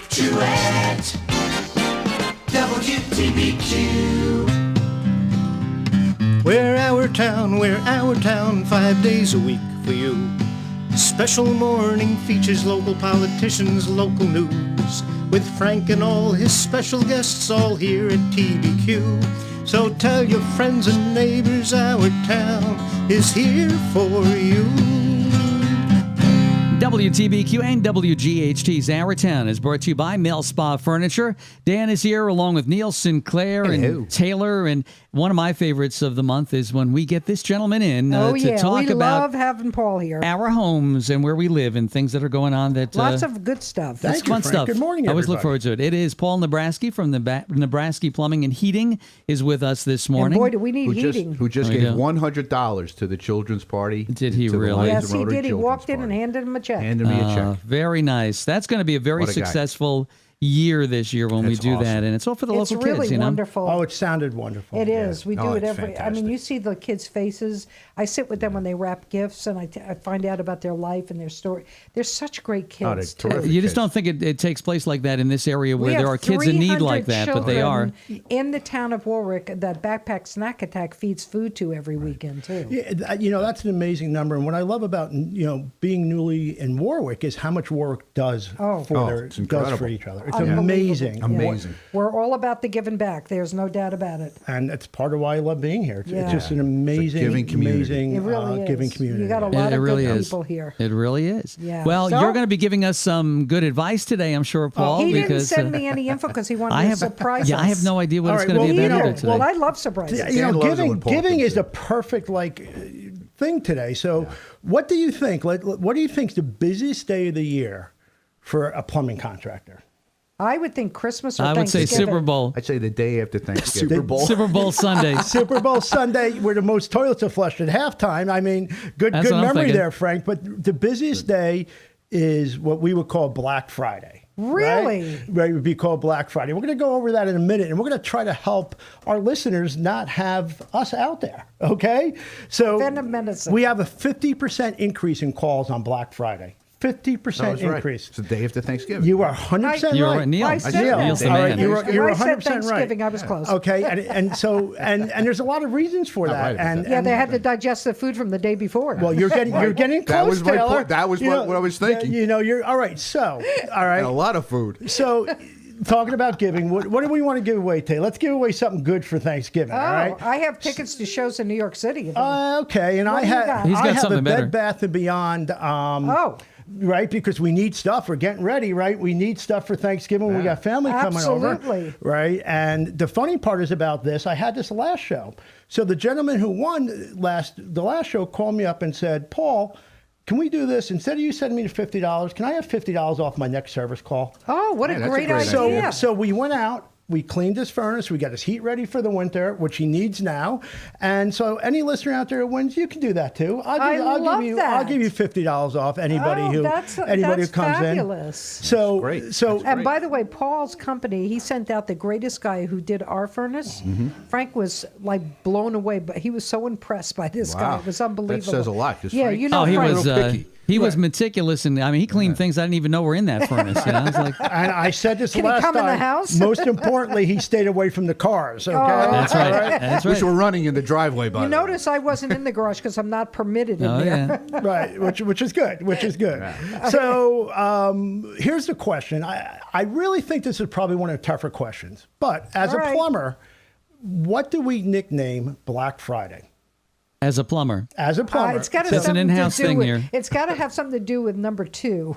to it. WTBQ. We're our town, 5 days a week for you. Special morning features local politicians, local news. With Frank and all his special guests all here at TBQ. So tell your friends and neighbors our town is here for you. WTBQ and WGHT's Our Town is brought to you by Mel Spa Furniture. Dan is here along with Neil Sinclair and Taylor. And one of my favorites of the month is when we get this gentleman in to talk about love having Paul here. Our homes and where we live and things that are going on. Lots of good stuff. That's fun stuff. Good morning, I always everybody. look forward to it. It is Paul Nebrasky from the Nebrasky Plumbing and Heating is with us this morning. And boy, do we need heating. Who just gave $100 to the children's party. Did he to the really? Lions Yes, and he Rotary did. He Children's walked in and Party. handed him a check. Handed me a check. Very nice. That's going to be a very What a guy. successful year this year when It's we do awesome. that, and it's all for the It's local really kids. You know, wonderful. Oh, it sounded wonderful. It is. We do it it's every. I mean, you see the kids' faces. I sit with them when they wrap gifts, and I find out about their life and their story. They're such great kids they're too. terrific. you just don't think it takes place like that in this area We where there have are kids in need 300 like that, but they are. children in the town of Warwick that Backpack Snack Attack feeds food to every weekend too. Yeah, that's an amazing number. And what I love about, being newly in Warwick is how much Warwick does it's incredible. each other. It's Unbelievable. amazing. Yeah. Amazing. We're all about the giving back. There's no doubt about it. And it's part of why I love being here. It's Yeah. just an amazing, giving community. amazing It really is. giving community. You got a lot It of really good is. people here. It really is. Yeah. Well, So- you're going to be giving us some good advice today, I'm sure, Paul. He didn't because send me any info because he wanted I to have surprise yeah, us. I have no idea what All it's right, going to be well, about you know, either today. Well, I love surprises. Dan loves it when Paul Giving comes is in. the perfect thing today. So, what do you think? What do you think is the busiest day of the year for a plumbing contractor? I would think Christmas or I would say Thanksgiving. Super Bowl. I'd say the day after Thanksgiving. Super Bowl Sunday. Super Bowl Sunday, where the most toilets are flushed at halftime. I mean, good That's what I'm memory thinking. there, Frank. But the busiest day is what we would call Black Friday. Really? Right, it would be called Black Friday. We're going to go over that in a minute, and we're going to try to help our listeners not have us out there, okay? So Venom medicine. we have a 50% increase in calls on Black Friday. 50% That was right. increase. It's the day after Thanksgiving. You are 100% You're right. right, Neil. I said Neil, that. Neil's the all right, man. you're When I 100% said right. Thanksgiving, I was close. Okay, and there's a lot of reasons for that. right about And that. Yeah, they had to digest the food from the day before. well, you're getting close, That was my Taylor. point. That was what I was thinking. You're all right. So, all right. And a lot of food. So, talking about giving, what do we want to give away, Taylor? Let's give away something good for Thanksgiving. oh, all right. I have tickets to shows in New York City. Okay, and What I do you have got? He's got I have something a better. Bed Bath and Beyond. Oh. Right, because we need stuff. We're getting ready, right? We need stuff for Thanksgiving. We got family coming over, Absolutely. right? And the funny part is about this. I had this last show. So the gentleman who won the last show called me up and said, "Paul, can we do this? Instead of you sending me the $50, can I have $50 off my next service call?" Oh, what Yeah, a that's a great great idea. So we went out. We cleaned his furnace. We got his heat ready for the winter, which he needs now. And so, any listener out there who wins, you can do that too. I'll love give you that. $50 off anybody Oh, who that's comes fabulous. in. So great. So That's And by the way, Paul's company, he sent out the greatest guy who did our furnace. Frank was like blown away, but he was so impressed by this guy. Wow. It was unbelievable. That says a lot, 'cause Yeah, Frank- you know, Oh, he Frank, was picky. he was meticulous, and I mean, he cleaned things I didn't even know were in that furnace. You know? It's like, and I said this Can he last come in time. the house? Most importantly, he stayed away from the cars. Okay. that's right. That's Which right. were running in the driveway, by you the way. notice I wasn't in the garage because I'm not permitted in Oh there. yeah. Right, which is good, So here's the question. I really think this is probably one of the tougher questions. But as All a right. plumber, what do we nickname Black Friday? As a plumber. As a plumber. It's got So it's an in-house thing with, here. It's got to have something to do with number 2.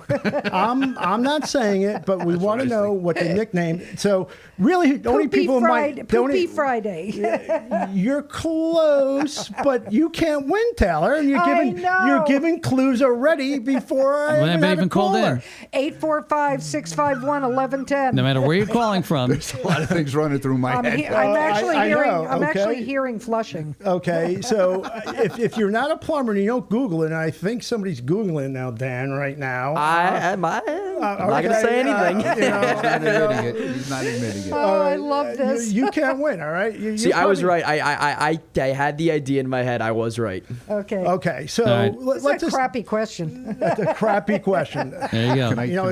I'm not saying it, but we want to know what the nickname. So really, the only people might. the only- Poopy Friday. You're close, but you can't win, Taylor. And I know. you're giving clues already before I Well, even had even a called caller. in. 845-651-1110. No matter where you're calling from. There's a lot of things running through my I'm, head. I'm actually I hearing. know, I'm okay. actually hearing flushing. Okay, so if you're not a plumber and you don't Google it, and I think somebody's Googling now, Dan, right now. I'm not going to say anything. He's not admitting it. Oh, I love this. You can't win, all right? See, I was right. I had the idea in my head. I was right. Okay. Okay, so right. let's That's a crappy question. That's a crappy question. There you go.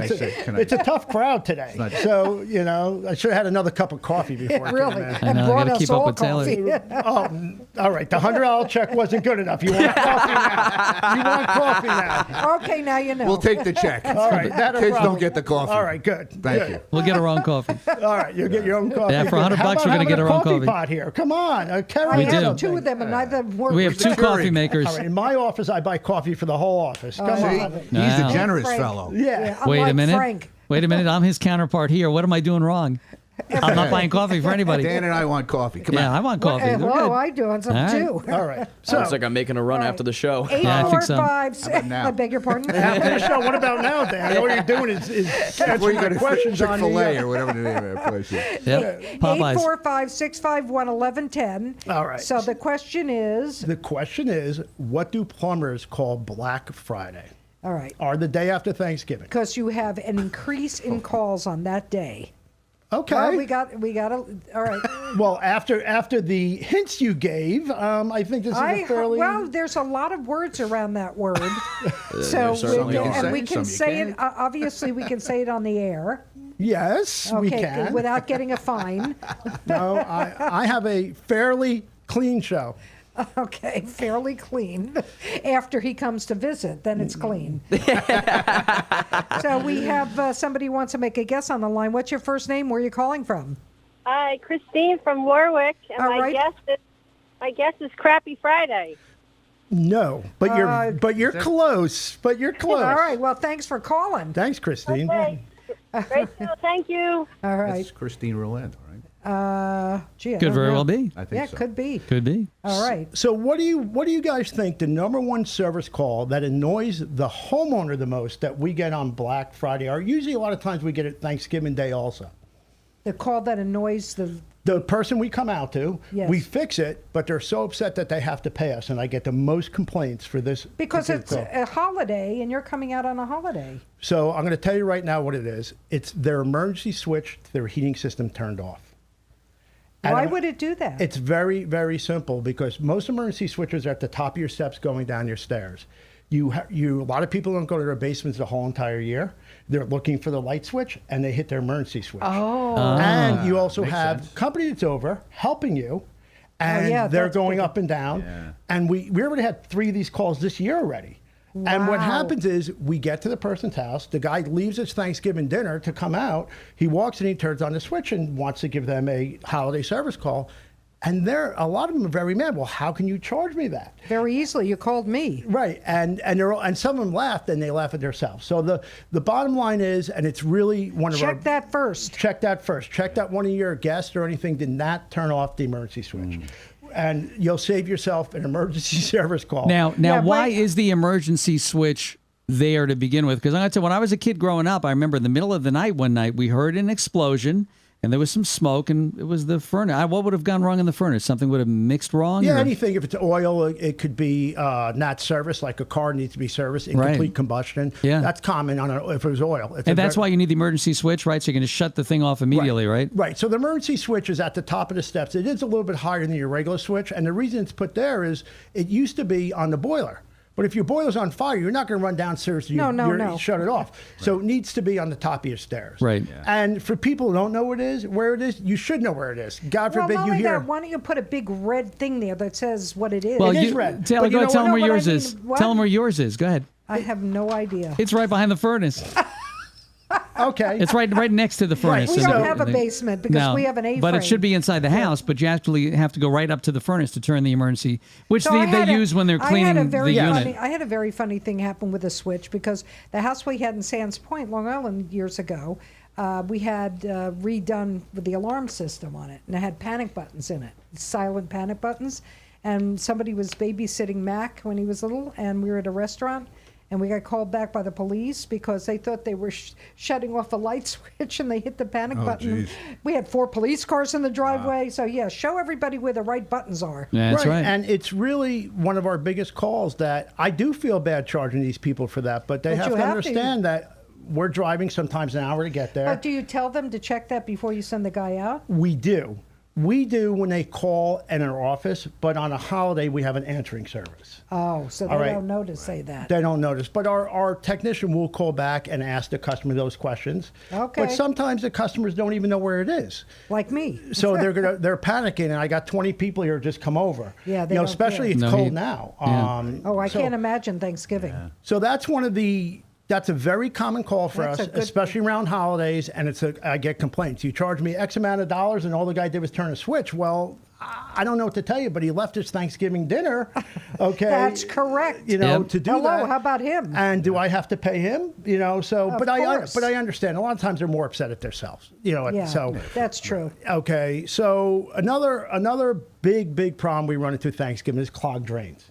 It's a tough crowd today. So, I should have had another cup of coffee bore I came Really. in. I And know, I brought gotta us keep up all with Taylor. coffee. All right, the $100 check wasn't good enough. You want coffee now? You want coffee now? Okay, now you know. We'll take the check. All right, that'll Kids probably- don't get the coffee. All right, good. Thank Good. you. We'll get our own coffee. All right, you'll get your own coffee. Yeah, for $100 How we're about gonna having get a our own coffee. pot here. Come on, carry I We have do. two of them, and neither work. We have two Securing. coffee makers. All right, in my office, I buy coffee for the whole office. Come See, on. he's Wow. a generous Frank. fellow. Yeah. Wait a Unlike minute. Frank. Wait a minute. I'm his counterpart here. What am I doing wrong? I'm not buying coffee for anybody. Dan and I want coffee. Come Yeah, on. I want coffee. They're Hello, good. I do, and some All right. too. All right. Sounds So, like I'm making a run after the show. Yeah, I think so. 845. now? I beg your pardon. after the show, what about now, Dan? All you're doing is Before answering you go the to questions on the... Chick-fil-A or whatever the name of that place is. Yep. Popeyes. 845-651-1110. All right. So the question is, The question is, what do plumbers call Black Friday? all right, Or the day after Thanksgiving? because you have an increase in calls on that day. Okay. Well, we got all right. Well, after the hints you gave, I think this is a fairly... Well, there's a lot of words around that word, so there certainly are. and we Some can you say can't. it. Obviously, we can say it on the air. Yes, we Okay, can. without getting a fine. No, I have a fairly clean show. Okay, fairly clean. After he comes to visit, then it's clean. So we have somebody who wants to make a guess on the line. What's your first name? Where are you calling from? Hi, Christine from Warwick, and All my right. guess is Crappy Friday. No, but you're close. But you're close. All right. Well, thanks for calling. Thanks, Christine. Okay, great show. Thank you. All right. That's Christine Rolando, right? Gee, I Could don't very know. well be. I think Yeah, so. could be. Could be. All right. So what do you guys think the number one service call that annoys the homeowner the most that we get on Black Friday, or usually a lot of times we get it Thanksgiving Day also? The call that annoys The person we come out to, Yes. we fix it, but they're so upset that they have to pay us, and I get the most complaints for this. because it's particular call. a holiday and you're coming out on a holiday. So I'm going to tell you right now what it is. It's their emergency switch, their heating system turned off. And Why would it do that? It's very, very simple because most emergency switches are at the top of your steps going down your stairs. A lot of people don't go to their basements the whole entire year. They're looking for the light switch and they hit their emergency switch. Oh. And you also makes have sense. company that's over helping you, and yeah, they're that's going big. up and down. Yeah. And we already had 3 of these calls this year already. And what Wow. happens is we get to the person's house, the guy leaves his Thanksgiving dinner to come out, he walks in, he turns on the switch and wants to give them a holiday service call. And a lot of them are very mad. Well, how can you charge me that? Very easily. You called me. Right, and some of them laughed, and they laugh at themselves. So the bottom line is, and it's really one of our... Check that first. Check that first. Check that one of your guests or anything did not turn off the emergency switch. And you'll save yourself an emergency service call. Now, Yeah, why wait. is the emergency switch there to begin with? Because I'm going to tell you, when I was a kid growing up, I remember in the middle of the night one night, we heard an explosion. And there was some smoke, and it was the furnace. What would have gone wrong in the furnace? Something would have mixed wrong? Yeah, or- anything. If it's oil, it could be not serviced, like a car needs to be serviced, incomplete Right. combustion. Yeah. That's common if it was oil. It's And that's why you need the emergency switch, right? So you can just shut the thing off immediately, right? Right. So the emergency switch is at the top of the steps. It is a little bit higher than your regular switch. And the reason it's put there is it used to be on the boiler. But if your boiler's on fire, you're not going to run downstairs to No. shut it off. So it needs to be on the top of your stairs. Right. And for people who don't know where it is, you should know where it is. God Well, forbid not you only hear. that, why don't you put a big red thing there that says what it is? Well, It is red. Taylor, But you go ahead. know Tell what? them where No, but I yours mean, is. what? Tell them where yours is. Go ahead. I have no idea. It's right behind the furnace. Okay. It's right next to the furnace. We And don't the- have a basement because No, we have an A-frame. But it should be inside the house, but you actually have to go right up to the furnace to turn the emergency, which So I they had use when they're cleaning the unit. I had a very funny thing happen with a switch because the house we had in Sands Point, Long Island, years ago, we had redone with the alarm system on it, and it had panic buttons in it, silent panic buttons. And somebody was babysitting Mac when he was little, and we were at a restaurant, and we got called back by the police because they thought they were shutting off a light switch and they hit the panic button. Geez. We had 4 police cars in the driveway. So, yeah, show everybody where the right buttons are. Yeah, that's right. And it's really one of our biggest calls that I do feel bad charging these people for that, but they But have you to have to. understand that we're driving sometimes an hour to get there. But do you tell them to check that before you send the guy out? We do. We do when they call in our office, but on a holiday, we have an answering service. Oh, so they All right. don't know to say that. They don't notice, but our technician will call back and ask the customer those questions. Okay. But sometimes the customers don't even know where it is. Like me. So they're panicking, and I got 20 people here just come over. Yeah, they don't especially care. it's No, cold he- now. yeah. Oh, I so- can't imagine Thanksgiving. So that's that's a very common call for That's us, a good- especially around holidays. And I get complaints. You charge me X amount of dollars, and all the guy did was turn a switch. Well, I don't know what to tell you, but he left his Thanksgiving dinner. Okay, That's correct. You know, Yep. to do Hello, that. how about him? And do I have to pay him? You know, so Of but course. I understand. A lot of times they're more upset at themselves. You know, Yeah, so that's true. okay. So another big problem we run into Thanksgiving is clogged drains.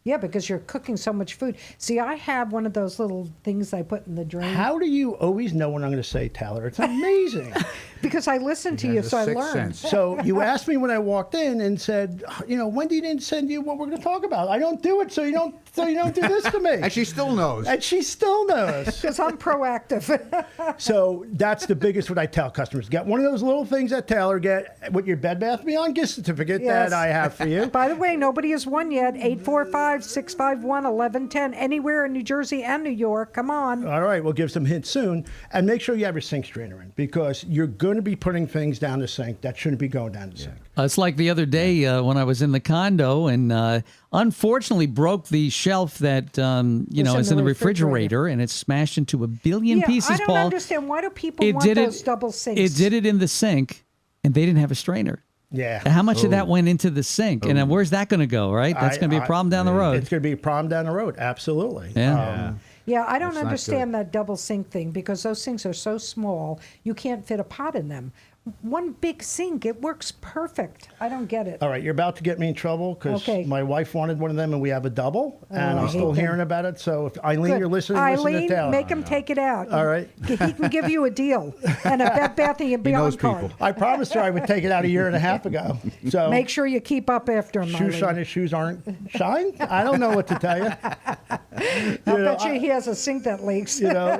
Yeah, because you're cooking so much food. See, I have one of those little things I put in the drain. How do you always know what I'm going to say, Tyler? It's amazing. Because I listen to you, has a so I sixth learn. sense. So you asked me when I walked in and said, you know, Wendy didn't send you what we're going to talk about. I don't do it, so you don't do this to me. And she still knows. And she still knows. Because I'm proactive. So that's the biggest what I tell customers. Get one of those little things that Taylor get with your Bed Bath Beyond gift certificate Yes. that I have for you. By the way, nobody has won yet. 845-651-1110. Anywhere in New Jersey and New York. Come on. All right, we'll give some hints soon. And make sure you have your sink strainer in because you're going to be putting things down the sink that shouldn't be going down the sink. It's like the other day when I was in the condo and unfortunately broke the shelf that is in the refrigerator and it smashed into a billion Yeah, pieces. I don't Paul, understand. Why do people want those double sinks? It did it in the sink, and they didn't have a strainer. Yeah. How much of that went into the sink, and then where's that going to go? Right, that's going to be a problem down the road. It's going to be a problem down the road. Absolutely. Yeah. Yeah, I don't That's not understand that double sink thing because those sinks are so small, you can't fit a pot in them. One big sink, it works perfect. I don't get it. All right, you're about to get me in trouble because Okay. my wife wanted one of them and we have a double, and I I'm hate still them. hearing about it. So if Eileen, Good. you're listening, Eileen, listen to Taylor. make him take it out. All right. He can give you a deal and a Bed Bath and knows Beyond card. people. I promised her I would take it out a year and a half ago. So Make sure you keep up after him, shoe Eileen. shine, his shoes aren't shine. I don't know what to tell you. I bet you he has a sink that leaks. You know,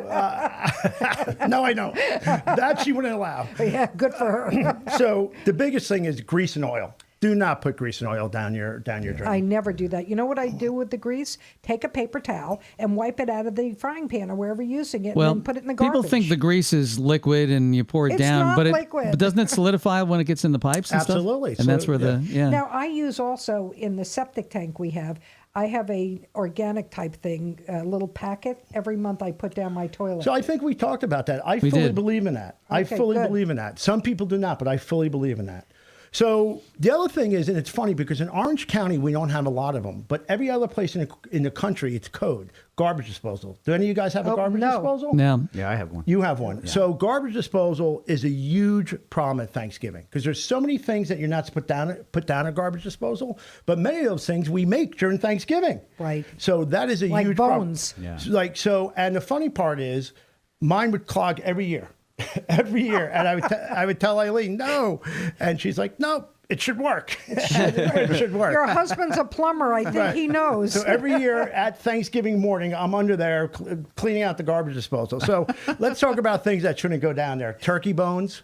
no, I don't. That she wouldn't allow. Yeah, good for her. So the biggest thing is grease and oil. Do not put grease and oil down your drain. I never do that. You know what I do with the grease? Take a paper towel and wipe it out of the frying pan or wherever you're using it, Well, and then put it in the garbage. people think the grease is liquid and you pour it It's down, not but liquid. but doesn't it solidify when it gets in the pipes and Absolutely. stuff? And So, that's where Now, I use also in the septic tank we have, I have a organic type thing, a little packet. Every month I put down my toilet. So I think we talked about that. I We fully did. believe in that. I Okay, fully good. believe in that. Some people do not, but I fully believe in that. So the other thing is, and it's funny because in Orange County we don't have a lot of them, but every other place in the country it's code garbage disposal. Do any of you guys have a Oh, garbage no. disposal? No. Yeah, I have one. You have one. So garbage disposal is a huge problem at Thanksgiving because there's so many things that you're not supposed to put down at garbage disposal, but many of those things we make during Thanksgiving. Right. So that is a Like huge bones. Yeah. problem. And the funny part is, mine would clog every year, every year, and I would tell Eileen no, and she's like, no. It should work. It should work. Your husband's a plumber. I think Right. he knows. So every year at Thanksgiving morning, I'm under there cleaning out the garbage disposal. So let's talk about things that shouldn't go down there. Turkey bones,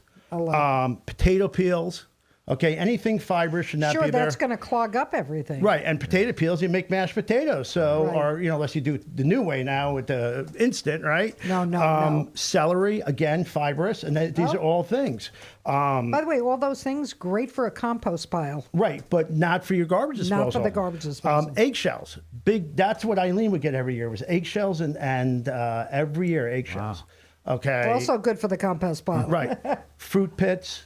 potato peels. Okay, anything fibrous should not Sure, be there. that's going to clog up everything. Right, and potato peels, you make mashed potatoes. So, Right. or, unless you do it the new way now with the instant, right? No. Celery, again, fibrous, and these are all things. By the way, all those things, great for a compost pile. Right, but not for your garbage disposal. Not for the garbage disposal. Eggshells, that's what Eileen would get every year was eggshells, and every year eggshells. Okay. Also good for the compost pile. Right, fruit pits,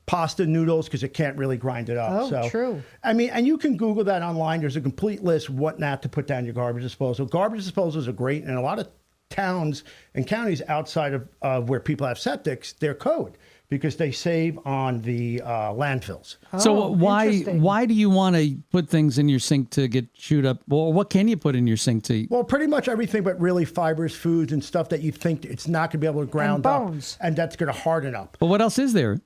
pasta noodles because it can't really grind it up. Oh, so, true. I mean, and you can Google that online. There's a complete list of what not to put down your garbage disposal. Garbage disposals are great, and a lot of towns and counties outside of where people have septics, they're code because they save on the landfills. So Oh, interesting. why do you want to put things in your sink to get chewed up? Well, what can you put in your sink to? Well, pretty much everything, but really fibers, foods, and stuff that you think it's not going to be able to ground bones. up, and that's going to harden up. But what else is there?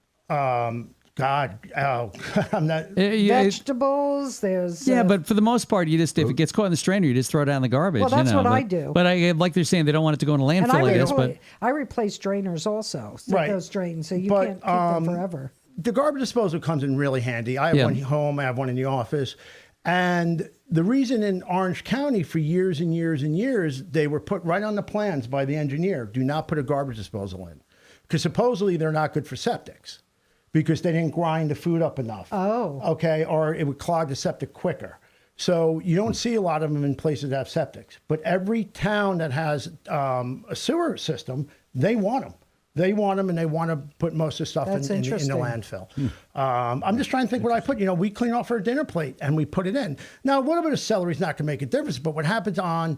God, oh, I'm not. Vegetables. There's Yeah, but for the most part, you just if it gets caught in the strainer, you just throw it out in the garbage. Well, that's you know, what I but- do. But I like they're saying they don't want it to go in a and landfill, I guess. But I replace drainers also. Right. Those drains, so you But, can't keep them forever. The garbage disposal comes in really handy. I have Yeah. one at home, I have one in the office. And the reason in Orange County for years and years and years, they were put right on the plans by the engineer, do not put a garbage disposal in. Because supposedly they're not good for septics because they didn't grind the food up enough. Oh. Okay, or it would clog the septic quicker. So you don't see a lot of them in places that have septics. But every town that has a sewer system, they want them. They want them, and they want to put most of the stuff in That's the interesting. landfill. I'm just trying to think what I put. You know, we clean off our dinner plate and we put it in. Now, a little bit of celery is not going to make a difference, but what happens on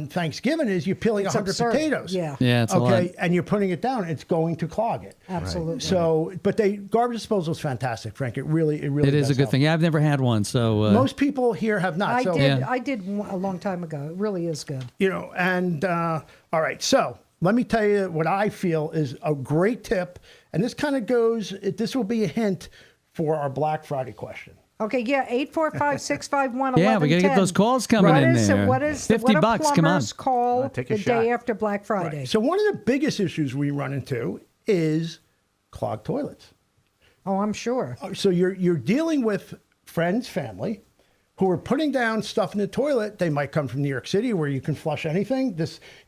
Thanksgiving is you're peeling It's 100 absurd. potatoes. Yeah. Yeah, it's a lot. okay, and you're putting it down. It's going to clog it. Absolutely. So, but garbage disposal is fantastic, Frank. It really it does is a good help. thing. Yeah, I've never had one, so Most people here have not. I so, did. Yeah. I did one a long time ago. It really is good. you know, and all right, so let me tell you what I feel is a great tip, and this kind of goes. This will be a hint for our Black Friday question. Okay, yeah, 845-651-1110. Yeah, we gotta get those calls coming What in is- there. What is $50 what do come on. plumbers call take a the day shot. after Black Friday? So one of the biggest issues we run into is clogged toilets. Oh, I'm sure. So you're dealing with friends, family, who are putting down stuff in the toilet. They might come from New York City where you can flush anything,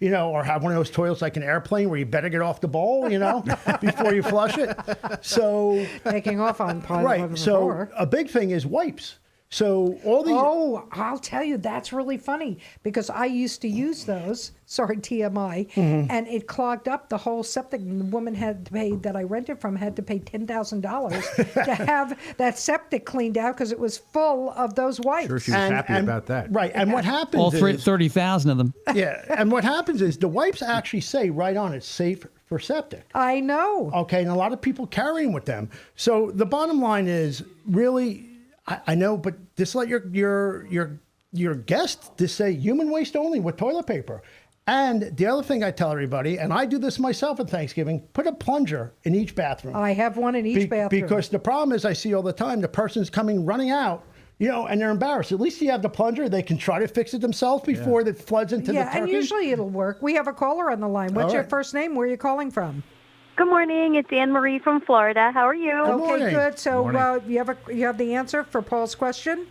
or have one of those toilets like an airplane where you better get off the bowl, before you flush it. So, Taking off on part right. of the So floor. a big thing is wipes. So all these. Oh, I'll tell you, that's really funny because I used to use those. Sorry, TMI, and it clogged up the whole septic. And the woman had to pay that I rented from had to pay $10,000 to have that septic cleaned out because it was full of those wipes. Sure, she was happy about that. Right. And what happens all is 30,000 of them. yeah. And what happens is the wipes actually say right on it, safe for septic. I know. Okay, and a lot of people carry them with them. So the bottom line is really, I know, but just let your guest just say human waste only with toilet paper. And the other thing I tell everybody, and I do this myself at Thanksgiving, put a plunger in each bathroom. I have one in each bathroom. Because the problem is I see all the time, the person's running out, and they're embarrassed. At least you have the plunger. They can try to fix it themselves before it floods into the yeah, turkey. and usually it'll work. We have a caller on the line. What's All your right. first name? Where are you calling from? Good morning. It's Anne Marie from Florida. How are you? Good Okay, morning. good. So Morning. you have the answer for Paul's question?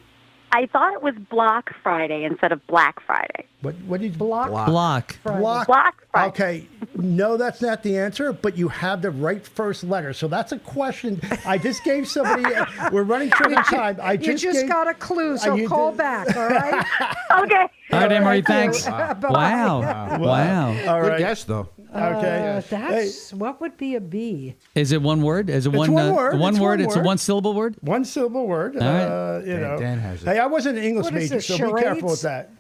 I thought it was Block Friday instead of Black Friday. What did you Block. Block. Friday. Block Friday. Okay, no, that's not the answer, but you have the right first letter. So that's a question I just gave somebody. We're running short of time. You just got a clue, so you call did- back, all right? Okay. All right, Emery, Thank you. thanks. Bye. Wow. Wow. All Good right. guess, though. Okay. That's what would be a B? Is it one word? Is it It's one one word. One It's word. one It's a word. one-syllable word. One syllable word. right. Dan has it. Hey, I wasn't an English What is major, this, so be careful with charades? that.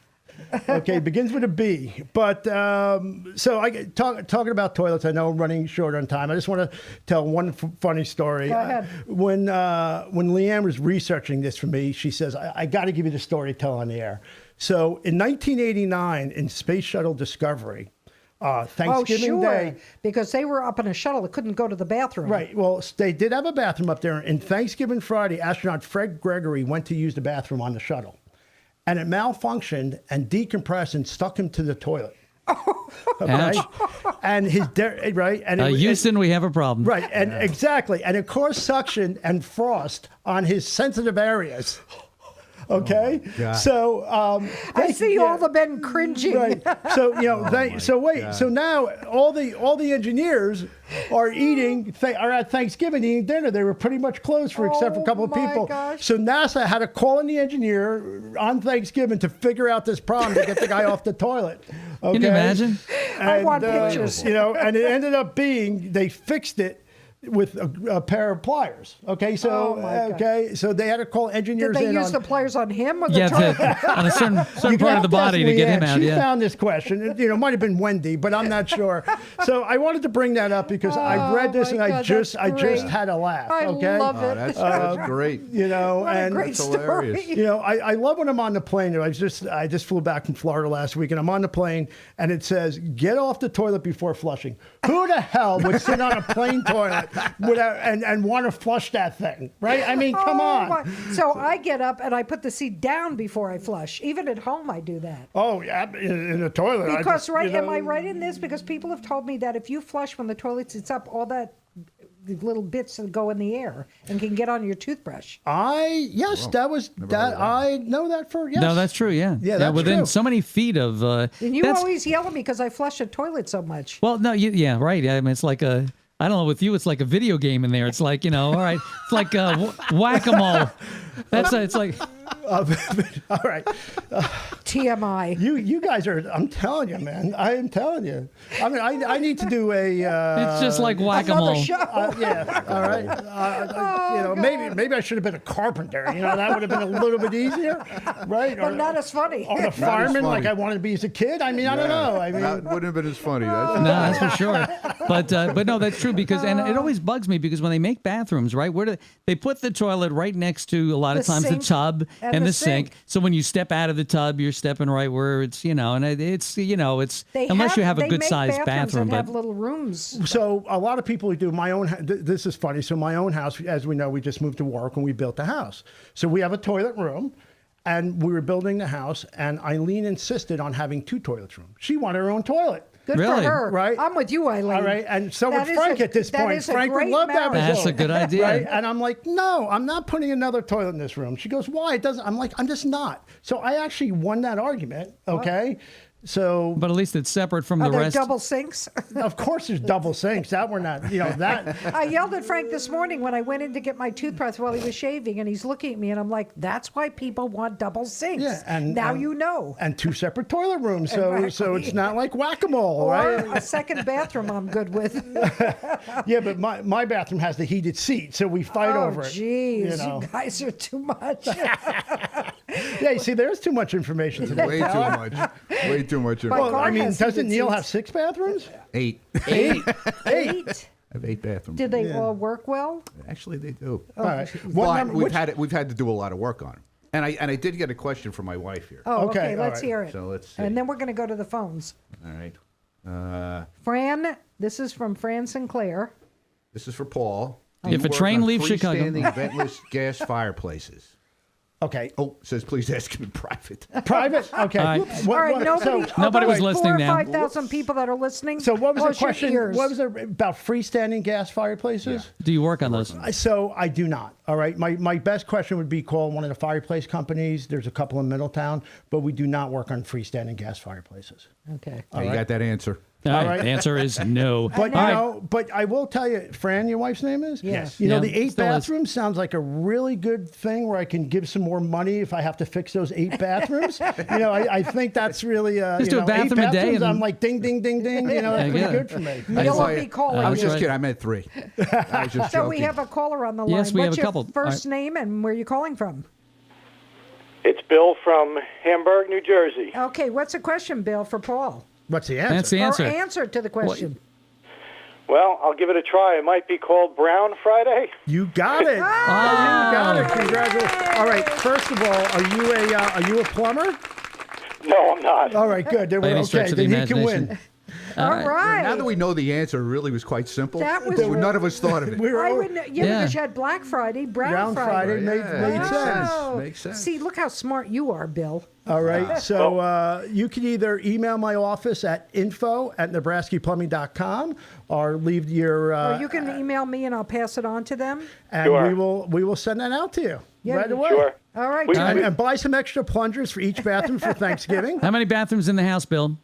Okay, begins with a B. But so I get talking about toilets. I know I'm running short on time. I just want to tell one funny story. Go ahead. When Leanne was researching this for me, she says, I got to give you the story to tell on the air. So in 1989, in Space Shuttle Discovery, Thanksgiving Day. Because they were up in a shuttle. It couldn't go to the bathroom. Right. Well, they did have a bathroom up there. And Thanksgiving Friday, astronaut Fred Gregory went to use the bathroom on the shuttle. And it malfunctioned and decompressed and stuck him to the toilet. Okay. Ouch. And right. And Houston, we have a problem. right. And exactly. And it caused suction and frost on his sensitive areas. Okay. God. So I see all the men cringing. Right. So God. So now all the engineers are are at Thanksgiving eating dinner. They were pretty much closed except for a couple of my people. gosh. So NASA had to call in the engineer on Thanksgiving to figure out this problem to get the guy off the toilet. Okay? Can you imagine? I want And, pictures. and it ended up being they fixed it. with a pair of pliers. Okay, so Oh, my God. so they had to call Did engineers they in use on. the pliers on him or the Yeah, toilet? on a certain You part of the body to definitely get him asked. out. She Yeah. found this question. You know, it might have been Wendy, but I'm not sure. So I wanted to bring that up because I read this my and I God, just that's just great. had a laugh. I Okay, love it. That's great. you know, What a and great That's story. hilarious. you know, I love when I'm on the plane. I just flew back from Florida last week, and I'm on the plane, and it says, "Get off the toilet before flushing." Who the hell would sit on a plane toilet without and want to flush that thing, right? I mean, come on. my- So I get up and I put the seat down before I flush. Even at home, I do that. Oh yeah, in the toilet. I Because just, right, you know, am I right in this? Because people have told me that if you flush when the toilet sits up, all that the little bits that go in the air and can get on your toothbrush. That was that. I know that for yes. No, that's true. Yeah. Yeah, that's within true. so many feet of. And you that's- always yell at me because I flush a toilet so much. Well, no, yeah, right. I mean, it's like a. I don't know. With you, it's like a video game in there. It's like all right. It's like whack-a-mole. It's like. All right. TMI. You guys are. I'm telling you, man. I am telling you. I mean, I need to do a. It's just like Another whack-a-mole. show. Yeah. All right. You know, maybe I should have been a carpenter. You know, that would have been a little bit easier, right? But not as funny. Or a fireman, like funny. I wanted to be as a kid. I mean, I don't know. I mean, that wouldn't have been as funny. That's No, that's for sure. But no, that's true because and it always bugs me because when they make bathrooms, right, where do they put the toilet right next to a lot of The times the sink tub and and the the sink. sink. So when you step out of the tub, you're stepping right where it's and it's They unless you have a they good make sized bathrooms bathroom. and have But little rooms. so a lot of people who do my own. This is funny. So my own house, as we know, we just moved to work and we built the house. So we have a toilet room. And we were building the house, and Eileen insisted on having 2 toilet rooms. She wanted her own toilet. Good Really? for her. Right. I'm with you, Eileen. All right, and so That would is Frank a- at this that point. is a Frank would great love to have his That's own. a good idea. Right? And I'm like, no, I'm not putting another toilet in this room. She goes, why? It doesn't. I'm like, I'm just not. So I actually won that argument. Okay. So but at least it's separate from Are the there rest. double sinks? of course there's double sinks. That we're not. You know that. I yelled at Frank this morning when I went in to get my toothbrush while he was shaving, and he's looking at me, and I'm like, "That's why people want double sinks." Yeah, and now and- you know. And 2 separate toilet rooms. So Exactly. it's not like whack-a-mole, Or right? a second bathroom, I'm good with. Yeah, but my bathroom has the heated seat, so we fight over it. Jeez, You know. you guys are too much. Yeah, you see, there's too much information today. way too much. Way too much. My Well, car I mean, has doesn't heated Neil seats. have 6 bathrooms? 8. 8. Eight. I have 8 bathrooms. Did they all work well? Actually, they do. All right. But we've had to do a lot of work on them. And I did get a question from my wife here. Oh, Okay, okay. all Let's right. hear it. So let's see. And then we're going to go to the phones. All right. Fran, this is from Fran Sinclair. This is for Paul. If You a work train on leaves Chicago- freestanding ventless gas fireplaces. Okay. Oh, says please ask him in private. Private? Okay. All right. What- All right, what- nobody. so- Nobody was those listening 4 or now. 5,000 people that are listening. So what was the close your question? ears. What was it about freestanding gas fireplaces? Do you work on those? So I do not. All right. My best question would be call one of the fireplace companies. There's a couple in Middletown, but we do not work on freestanding gas fireplaces. Okay. You got that answer. All right. right. The answer is no. But All you right. know, but I will tell you, Fran, your wife's name is? Yes. You know, Yeah, the 8 still is. bathrooms sounds like a really good thing where I can give some more money if I have to fix those 8 bathrooms. You know, I think that's really Just you do a know, 8 bathroom a day bathrooms, and- I'm like ding ding ding ding, you know, that's Yeah, pretty yeah. good for me. Neil will why- be calling I was you. just kidding. I meant 3. I was just So joking. we have a caller on the line. Yes, we have What's a couple. your first name and where you calling from? It's Bill from Hamburg, New Jersey. Okay, what's the question, Bill, for Paul? What's the answer? That's the answer. Or answer to the question. Well, I'll give it a try. It might be called Brown Friday. You got it. You got it. Congratulations. All right. First of all, are you a plumber? No, I'm not. All right. Good. Then By we're any stretch okay. of the Then he can imagination. win. All right. Now that we know the answer, it really was quite simple. That was- None of us thought of it. We were I would know, yeah, Yeah. because you had Black Friday, Brown Brown Friday made Yeah, sense. Oh. Makes sense. See, look how smart you are, Bill. All right. So you can either email my office at info@nebraskyplumbing.com or leave your Or you can email me and I'll pass it on to them. and Sure. we will send that out to you Yeah, right away. Sure. All right. We- And buy some extra plungers for each bathroom for Thanksgiving. How many bathrooms in the house, Bill?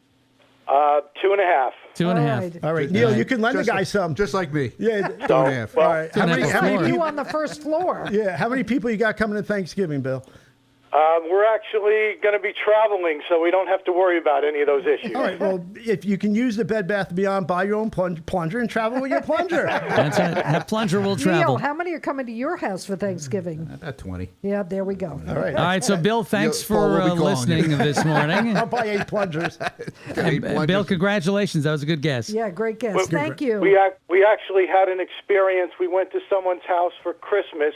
2.5. 2.5. right. All right, Neil, you can lend the guy some. Just like me. Yeah. 2.5. All right. How many, Two and a half how many floor. You people? on the first floor. Yeah. How many people you got coming to Thanksgiving, Bill? We're actually going to be traveling, so we don't have to worry about any of those issues. All right. Well, if you can use the Bed Bath & Beyond, buy your own plunger and travel with your plunger. That's right. That plunger will travel. Neil, how many are coming to your house for Thanksgiving? About 20. Yeah, there we go. All right. All right, so Bill, thanks Paul will for be calling listening you. this morning. I'll buy 8 plungers. And Bill, congratulations. That was a good guess. Yeah, great guess. Well, Thank you. We actually had an experience. We went to someone's house for Christmas,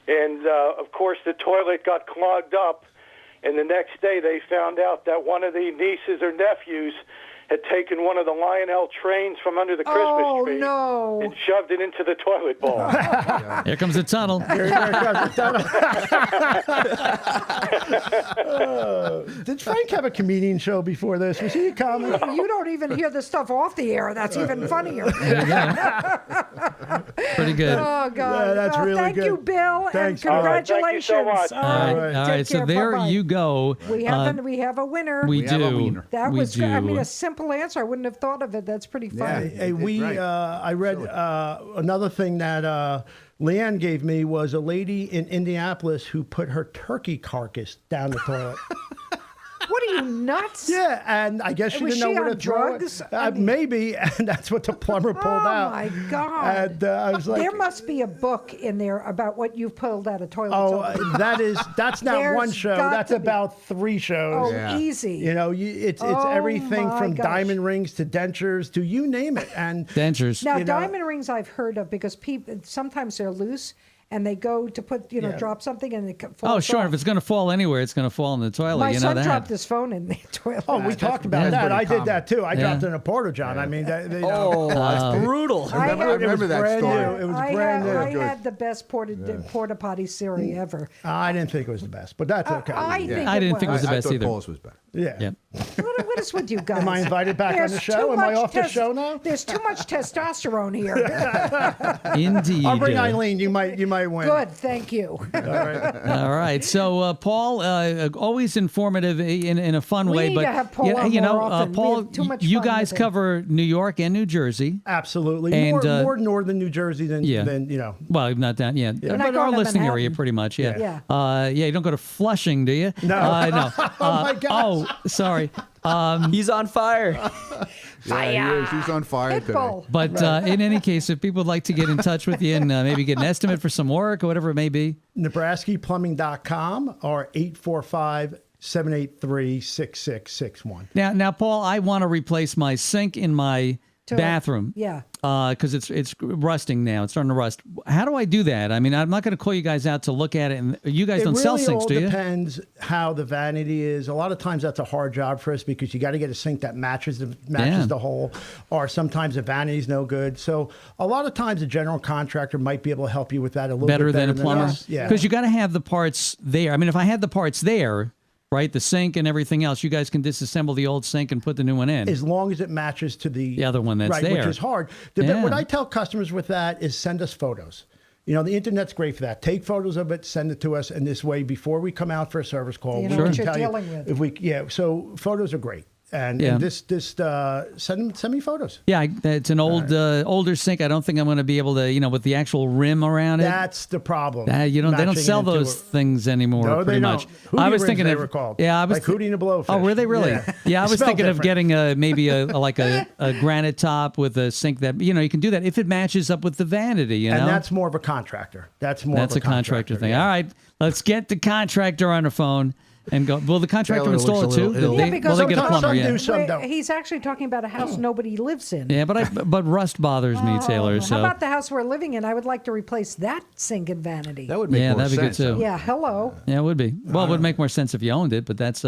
and of course the toilet got clogged up. And the next day they found out that one of the nieces or nephews had taken one of the Lionel trains from under the Christmas tree no. and shoved it into the toilet bowl. Here comes the tunnel. Did Frank have a comedian show before this? Was he a comic? You don't even hear the stuff off the air. That's even funnier. Pretty good. Oh, God. Yeah, that's really thank good. you, Bill, Thanks. and All right. congratulations. Thank you so much. All right. All Take right. So care. there Bye-bye. you go. We have a winner. We have a do. wiener. That We was do. good. I mean, a simple answer. I wouldn't have thought of it. That's pretty funny. Hey, Right. I read another thing that Leanne gave me was a lady in Indianapolis who put her turkey carcass down the toilet. What are you, nuts? Yeah, and I guess she Was didn't know she where on to throw drugs? it. I mean- Maybe, and that's what the plumber pulled out. Oh, my God. And I was like, There must be a book in there about what you've pulled out of toilets. oh, over. that's not There's one show. got That's to be. about 3 shows. Oh, Yeah. easy. You know, it's Oh, everything my from gosh. diamond rings to dentures to you name it. And Dentures. Now, you know- diamond rings I've heard of because people sometimes they're loose and they go to put, Yeah. drop something and it falls Oh, sure. off. If it's going to fall anywhere, it's going to fall in the toilet. My you know son that. dropped his phone in the toilet. oh, we talked about that's that. pretty I did common. that too. I Yeah. dropped it in a porta john. I mean, Oh, that's brutal. I I remember it was that brand story. new. It was brand new. I had the best porta potty Siri ever. I didn't think it was the best, but that's okay. I think I didn't think it was the I best thought either. Paul's was better. yeah. Yep. What is with you guys? Am I invited back on the show? too Am I much off the show now? There's too much testosterone here. Indeed. I'll bring Eileen. You might win. Good, thank you. All right. So, Paul, always informative in a fun We way. need but to have Paul on more often. We Paul, have too much you fun guys with him. cover New York and New Jersey. Absolutely. And, more northern New Jersey than yeah. you know. Well, not down, yeah. You're not But going our to listening area, Manhattan. pretty much, yeah. Yeah. Yeah, you don't go to Flushing, do you? No. No. Oh, my gosh. Oh, sorry. He's on fire. Yeah, he is. He's on fire today. Pitbull. But in any case, if people would like to get in touch with you and maybe get an estimate for some work or whatever it may be. NebraskyPlumbing.com or 845-783-6661. Now, Paul, I want to replace my sink in my bathroom. Yeah. Because it's rusting now. It's starting to rust. How do I do that? I mean, I'm not going to call you guys out to look at it. And you guys don't sell sinks, do It you? really all depends how the vanity is. A lot of times that's a hard job for us because you got to get a sink that matches the hole, or sometimes the vanity's no good. So a lot of times a general contractor might be able to help you with that a little Better bit than a plumber? us. Yeah. Because you got to have the parts there. I mean, if I had the parts there, right, the sink and everything else, you guys can disassemble the old sink and put the new one in. As long as it matches to the other one that's right, there. which is hard. Yeah. What I tell customers with that is send us photos. You know, the internet's great for that. Take photos of it, send it to us, and this way, before we come out for a service call, You we know can what you're tell dealing you with. if we. Yeah, so photos are great, and send me photos. Yeah, it's an older sink. I don't think I'm going to be able to, with the actual rim around it. That's the problem. They don't Matching sell into those a- things anymore. No, pretty they much. don't. I was Hootie thinking rims, of they were called. Yeah, I was like Hootie and the Blowfish. Oh, were they really? Yeah, I was Spelled thinking of different. getting maybe a granite top with a sink that you can do that if it matches up with the vanity. You know, And that's more of a contractor. That's more. That's of a contractor thing. yeah. All right, let's get the contractor on the phone and go. Will the contractor Taylor install it looks a too? little ill. Yeah, Will because they get a sometimes plumber? some Yeah. do, some don't. He's actually talking about a house nobody lives in. Yeah, but rust bothers me, Taylor. So How about the house we're living in? I would like to replace that sink and vanity. That would make Yeah, more that'd be good sense. too. Yeah, hello. yeah, it would be. Well, it would make more sense if you owned it, but that's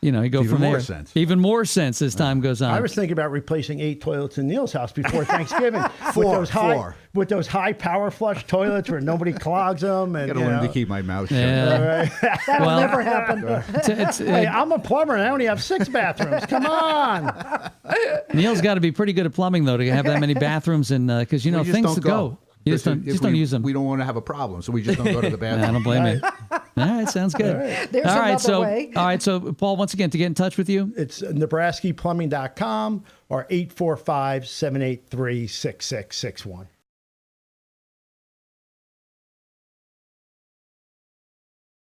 you go Even from more there. sense. Even more sense as time goes on. I was thinking about replacing 8 toilets in Neil's house before Thanksgiving Four. with those high power flush toilets where nobody clogs them. And I gotta learn to keep my mouth shut. Yeah. That'll Well- never happen. Hey, I'm a plumber and I only have 6 bathrooms. Come on. Neil's got to be pretty good at plumbing though to have that many bathrooms and because We just things don't to go. You just don't If we- use them. We don't want to have a problem, so we just don't go to the I bathroom. don't blame you. All right, sounds good. There's all right, another so way. all right, so Paul, once again, to get in touch with you, It's NebraskyPlumbing.com or 845-783-6661.